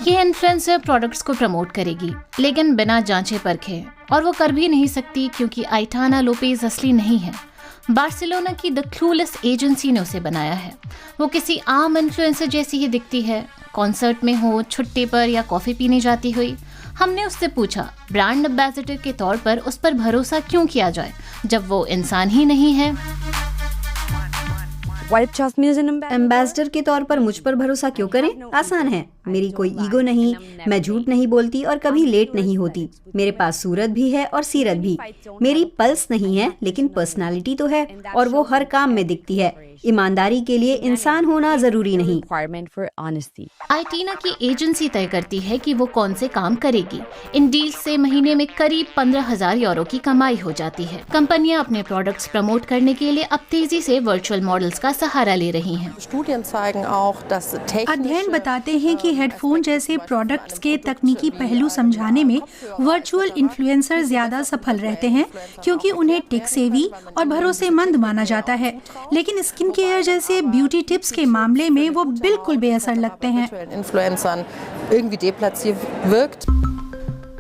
ये influencer products को promote करेगी, लेकिन बिना जांचे परखे, और वो कर भी नहीं सकती क्योंकि आइटाना लोपेज असली नहीं है। बार्सिलोना की द क्लूलेस एजेंसी ने उसे बनाया है। वो किसी आम इन्फ्लुएंसर जैसी ही दिखती है, कॉन्सर्ट में हो, छुट्टी पर या कॉफी पीने जाती हुई। हमने उससे पूछा ब्रांड एम्बेसडर के तौर पर उस पर भरोसा क्यों किया जाए जब वो इंसान ही नहीं है। एम्बेसडर के तौर पर मुझ पर भरोसा क्यों करें? आसान है। मेरी कोई ईगो नहीं, मैं झूठ नहीं बोलती और कभी लेट नहीं होती। मेरे पास सूरत भी है और सीरत भी। मेरी पल्स नहीं है लेकिन पर्सनालिटी तो है, और वो हर काम में दिखती है। ईमानदारी के लिए इंसान होना जरूरी नहीं। आइटाना की एजेंसी तय करती है कि वो कौन से काम करेगी। इन डील से महीने में करीब 15,000 यूरो की कमाई हो जाती है। कंपनियां अपने प्रोडक्ट्स प्रमोट करने के लिए अब तेजी से वर्चुअल मॉडल्स का सहारा ले रही हैं। अध्ययन बताते हैं कि हेडफोन जैसे प्रोडक्ट्स के तकनीकी पहलू समझाने में वर्चुअल इन्फ्लुएंसर ज्यादा सफल रहते हैं, क्योंकि उन्हें टेक सेवी और भरोसेमंद माना जाता है। लेकिन स्किन केयर जैसे ब्यूटी टिप्स के मामले में वो बिल्कुल बेअसर लगते हैं।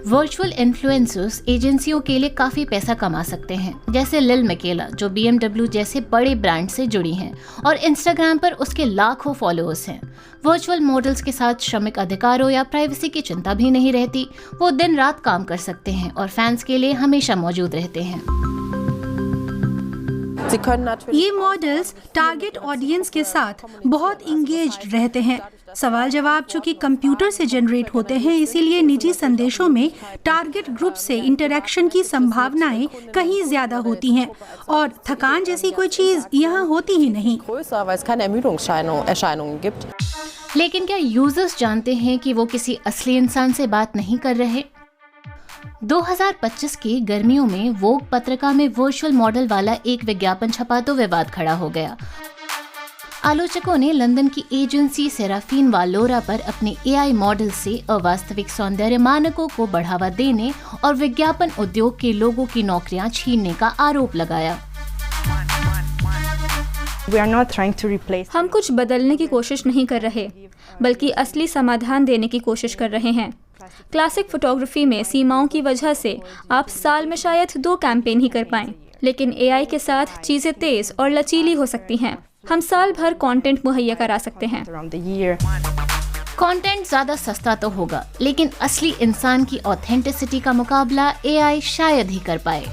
वर्चुअल इन्फ्लुएंसर्स एजेंसियों के लिए काफी पैसा कमा सकते हैं, जैसे लिल मिकेला जो BMW जैसे बड़े ब्रांड से जुड़ी हैं और इंस्टाग्राम पर उसके लाखों फॉलोअर्स हैं। वर्चुअल मॉडल्स के साथ श्रमिक अधिकारों या प्राइवेसी की चिंता भी नहीं रहती। वो दिन रात काम कर सकते हैं और फैंस के लिए हमेशा मौजूद रहते हैं। ये मॉडल्स टारगेट ऑडियंस के साथ बहुत इंगेज्ड रहते हैं। सवाल जवाब चूंकि कंप्यूटर से जनरेट होते हैं, इसीलिए निजी संदेशों में टारगेट ग्रुप से इंटरेक्शन की संभावनाएं कहीं ज्यादा होती हैं, और थकान जैसी कोई चीज यहाँ होती ही नहीं। लेकिन क्या यूजर्स जानते हैं कि वो किसी असली इंसान से बात नहीं कर रहे? 2025 की गर्मियों में वोग पत्रिका में वर्चुअल मॉडल वाला एक विज्ञापन छपा तो विवाद खड़ा हो गया। आलोचकों ने लंदन की एजेंसी सेराफिन वालोरा पर अपने AI मॉडल से अवास्तविक सौंदर्य मानकों को बढ़ावा देने और विज्ञापन उद्योग के लोगों की नौकरियां छीनने का आरोप लगाया। हम कुछ बदलने की कोशिश नहीं कर रहे, बल्कि असली समाधान देने की कोशिश कर रहे हैं। क्लासिक फोटोग्राफी में सीमाओं की वजह से आप साल में शायद 2 कैंपेन ही कर पाएं, लेकिन AI के साथ चीजें तेज और लचीली हो सकती हैं। हम साल भर कंटेंट मुहैया करा सकते हैं। कंटेंट ज्यादा सस्ता तो होगा, लेकिन असली इंसान की ऑथेंटिसिटी का मुकाबला AI शायद ही कर पाए।